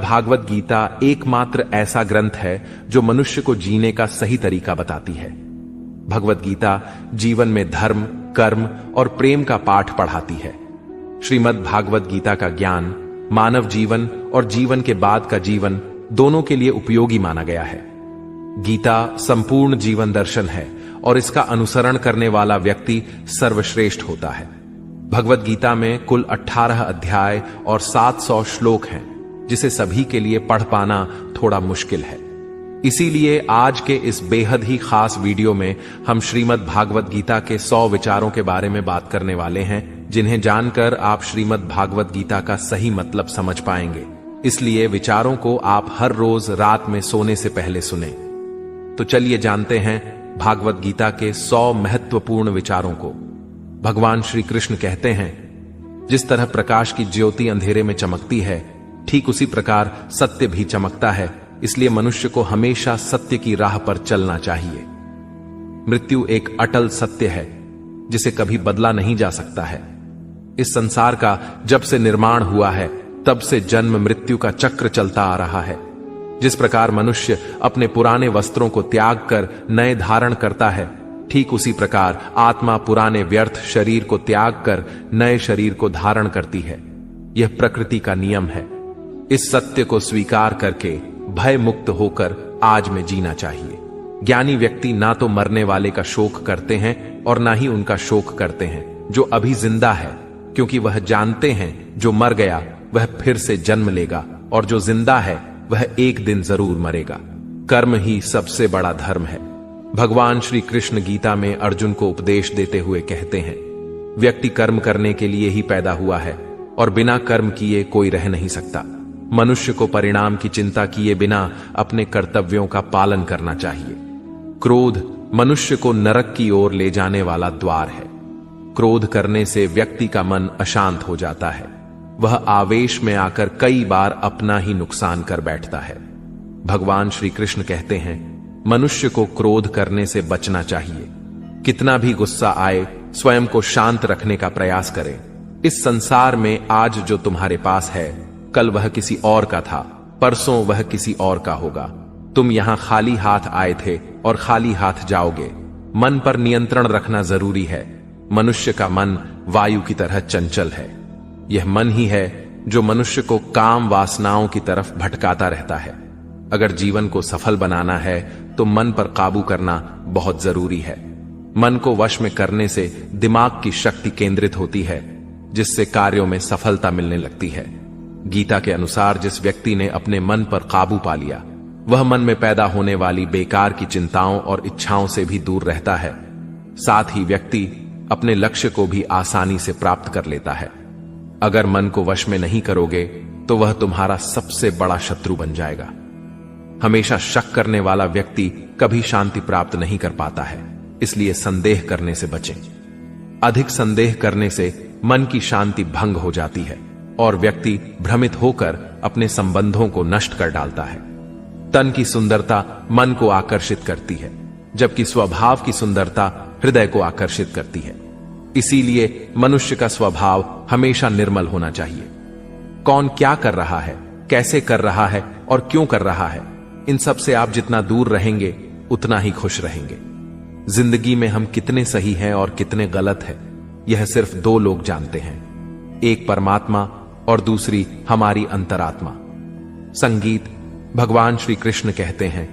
भागवत गीता एकमात्र ऐसा ग्रंथ है जो मनुष्य को जीने का सही तरीका बताती है। भगवत गीता जीवन में धर्म, कर्म और प्रेम का पाठ पढ़ाती है। श्रीमद् भागवत गीता का ज्ञान मानव जीवन और जीवन के बाद का जीवन दोनों के लिए उपयोगी माना गया है। गीता संपूर्ण जीवन दर्शन है और इसका अनुसरण करने वाला व्यक्ति सर्वश्रेष्ठ होता है। भगवत गीता में कुल 18 अध्याय और 700 श्लोक हैं, जिसे सभी के लिए पढ़ पाना थोड़ा मुश्किल है। इसीलिए आज के इस बेहद ही खास वीडियो में हम श्रीमद् भागवत गीता के 100 विचारों के बारे में बात करने वाले हैं, जिन्हें जानकर आप श्रीमद् भागवत गीता का सही मतलब समझ पाएंगे। इसलिए विचारों को आप हर रोज रात में सोने से पहले सुने। तो चलिए जानते हैं भागवत गीता के 100 महत्वपूर्ण विचारों को। भगवान श्री कृष्ण कहते हैं, जिस तरह प्रकाश की ज्योति अंधेरे में चमकती है, ठीक उसी प्रकार सत्य भी चमकता है। इसलिए मनुष्य को हमेशा सत्य की राह पर चलना चाहिए। मृत्यु एक अटल सत्य है जिसे कभी बदला नहीं जा सकता है। इस संसार का जब से निर्माण हुआ है तब से जन्म मृत्यु का चक्र चलता आ रहा है। जिस प्रकार मनुष्य अपने पुराने वस्त्रों को त्याग कर नए धारण करता है, ठीक उसी प्रकार आत्मा पुराने व्यर्थ शरीर को त्याग कर नए शरीर को धारण करती है। यह प्रकृति का नियम है। इस सत्य को स्वीकार करके भय मुक्त होकर आज में जीना चाहिए। ज्ञानी व्यक्ति ना तो मरने वाले का शोक करते हैं और ना ही उनका शोक करते हैं जो अभी जिंदा है, क्योंकि वह जानते हैं जो मर गया वह फिर से जन्म लेगा और जो जिंदा है वह एक दिन जरूर मरेगा। कर्म ही सबसे बड़ा धर्म है। भगवान श्री कृष्ण गीता में अर्जुन को उपदेश देते हुए कहते हैं, व्यक्ति कर्म करने के लिए ही पैदा हुआ है और बिना कर्म किए कोई रह नहीं सकता। मनुष्य को परिणाम की चिंता किए बिना अपने कर्तव्यों का पालन करना चाहिए। क्रोध मनुष्य को नरक की ओर ले जाने वाला द्वार है। क्रोध करने से व्यक्ति का मन अशांत हो जाता है। वह आवेश में आकर कई बार अपना ही नुकसान कर बैठता है। भगवान श्री कृष्ण कहते हैं, मनुष्य को क्रोध करने से बचना चाहिए। कितना भी गुस्सा आए, स्वयं को शांत रखने का प्रयास करें। इस संसार में आज जो तुम्हारे पास है, कल वह किसी और का था, परसों वह किसी और का होगा। तुम यहां खाली हाथ आए थे और खाली हाथ जाओगे। मन पर नियंत्रण रखना जरूरी है। मनुष्य का मन वायु की तरह चंचल है। यह मन ही है जो मनुष्य को काम वासनाओं की तरफ भटकाता रहता है। अगर जीवन को सफल बनाना है तो मन पर काबू करना बहुत जरूरी है। मन को वश में करने से दिमाग की शक्ति केंद्रित होती है, जिससे कार्यों में सफलता मिलने लगती है। गीता के अनुसार जिस व्यक्ति ने अपने मन पर काबू पा लिया, वह मन में पैदा होने वाली बेकार की चिंताओं और इच्छाओं से भी दूर रहता है। साथ ही व्यक्ति अपने लक्ष्य को भी आसानी से प्राप्त कर लेता है। अगर मन को वश में नहीं करोगे तो वह तुम्हारा सबसे बड़ा शत्रु बन जाएगा। हमेशा शक करने वाला व्यक्ति कभी शांति प्राप्त नहीं कर पाता है। इसलिए संदेह करने से बचें। अधिक संदेह करने से मन की शांति भंग हो जाती है और व्यक्ति भ्रमित होकर अपने संबंधों को नष्ट कर डालता है। तन की सुंदरता मन को आकर्षित करती है, जबकि स्वभाव की सुंदरता हृदय को आकर्षित करती है। इसीलिए मनुष्य का स्वभाव हमेशा निर्मल होना चाहिए। कौन क्या कर रहा है, कैसे कर रहा है और क्यों कर रहा है, इन सब से आप जितना दूर रहेंगे उतना ही खुश रहेंगे। जिंदगी में हम कितने सही हैं और कितने गलत हैं, यह सिर्फ 2 लोग जानते हैं, एक परमात्मा और दूसरी हमारी अंतरात्मा। संगीत भगवान श्री कृष्ण कहते हैं,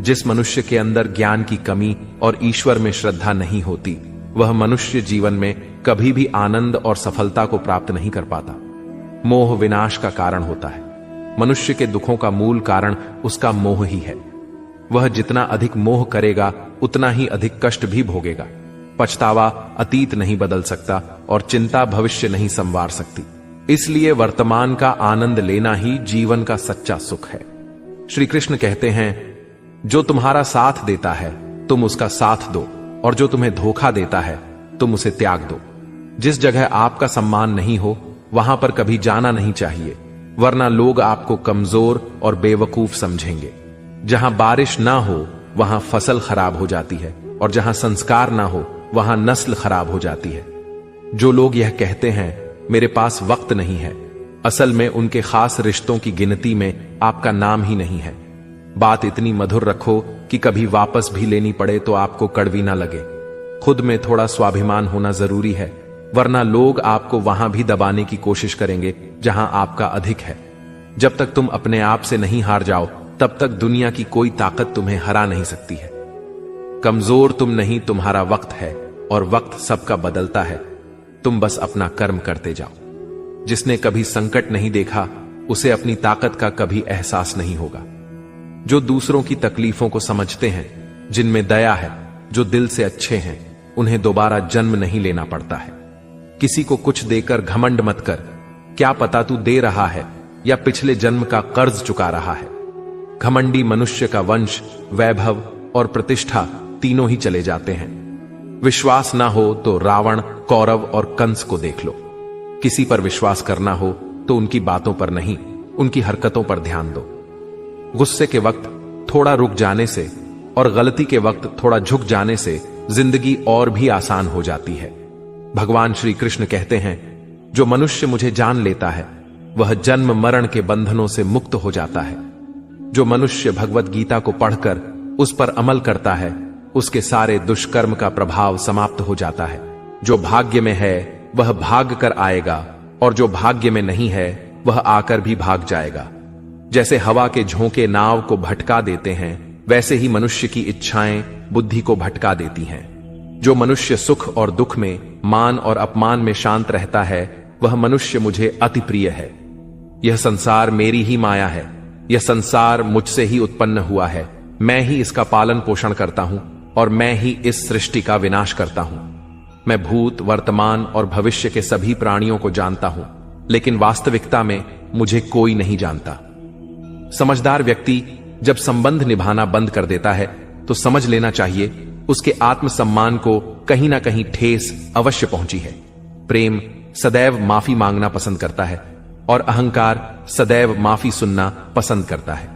जिस मनुष्य के अंदर ज्ञान की कमी और ईश्वर में श्रद्धा नहीं होती, वह मनुष्य जीवन में कभी भी आनंद और सफलता को प्राप्त नहीं कर पाता। मोह विनाश का कारण होता है। मनुष्य के दुखों का मूल कारण उसका मोह ही है। वह जितना अधिक मोह करेगा उतना ही अधिक कष्ट भी भोगेगा। पछतावा अतीत नहीं बदल सकता और चिंता भविष्य नहीं संवार सकती। इसलिए वर्तमान का आनंद लेना ही जीवन का सच्चा सुख है। श्री कृष्ण कहते हैं, जो तुम्हारा साथ देता है तुम उसका साथ दो, और जो तुम्हें धोखा देता है तुम उसे त्याग दो। जिस जगह आपका सम्मान नहीं हो वहां पर कभी जाना नहीं चाहिए, वरना लोग आपको कमजोर और बेवकूफ समझेंगे। जहां बारिश ना हो वहां फसल खराब हो जाती है, और जहां संस्कार ना हो वहां नस्ल खराब हो जाती है। जो लोग यह कहते हैं मेरे पास वक्त नहीं है, असल में उनके खास रिश्तों की गिनती में आपका नाम ही नहीं है। बात इतनी मधुर रखो कि कभी वापस भी लेनी पड़े तो आपको कड़वी ना लगे। खुद में थोड़ा स्वाभिमान होना जरूरी है, वरना लोग आपको वहां भी दबाने की कोशिश करेंगे जहां आपका अधिक है। जब तक तुम अपने आप से नहीं हार जाओ, तब तक दुनिया की कोई ताकत तुम्हें हरा नहीं सकती है। कमजोर तुम नहीं, तुम्हारा वक्त है, और वक्त सबका बदलता है। तुम बस अपना कर्म करते जाओ। जिसने कभी संकट नहीं देखा, उसे अपनी ताकत का कभी एहसास नहीं होगा। जो दूसरों की तकलीफों को समझते हैं, जिनमें दया है, जो दिल से अच्छे हैं, उन्हें दोबारा जन्म नहीं लेना पड़ता है। किसी को कुछ देकर घमंड मत कर। क्या पता तू दे रहा है या पिछले जन्म का कर्ज चुका रहा है। घमंडी मनुष्य का वंश, वैभव और प्रतिष्ठा तीनों ही चले जाते हैं। विश्वास ना हो तो रावण, कौरव और कंस को देख लो। किसी पर विश्वास करना हो तो उनकी बातों पर नहीं, उनकी हरकतों पर ध्यान दो। गुस्से के वक्त थोड़ा रुक जाने से और गलती के वक्त थोड़ा झुक जाने से जिंदगी और भी आसान हो जाती है। भगवान श्री कृष्ण कहते हैं, जो मनुष्य मुझे जान लेता है वह जन्म मरण के बंधनों से मुक्त हो जाता है। जो मनुष्य भगवत गीता को पढ़कर उस पर अमल करता है, उसके सारे दुष्कर्म का प्रभाव समाप्त हो जाता है। जो भाग्य में है वह भाग कर आएगा, और जो भाग्य में नहीं है वह आकर भी भाग जाएगा। जैसे हवा के झोंके नाव को भटका देते हैं, वैसे ही मनुष्य की इच्छाएं बुद्धि को भटका देती हैं। जो मनुष्य सुख और दुख में, मान और अपमान में शांत रहता है, वह मनुष्य मुझे अति प्रिय है। यह संसार मेरी ही माया है। यह संसार मुझसे ही उत्पन्न हुआ है। मैं ही इसका पालन पोषण करता हूं और मैं ही इस सृष्टि का विनाश करता हूं। मैं भूत, वर्तमान और भविष्य के सभी प्राणियों को जानता हूं, लेकिन वास्तविकता में मुझे कोई नहीं जानता। समझदार व्यक्ति जब संबंध निभाना बंद कर देता है तो समझ लेना चाहिए उसके आत्मसम्मान को कहीं ना कहीं ठेस अवश्य पहुंची है। प्रेम सदैव माफी मांगना पसंद करता है और अहंकार सदैव माफी सुनना पसंद करता है।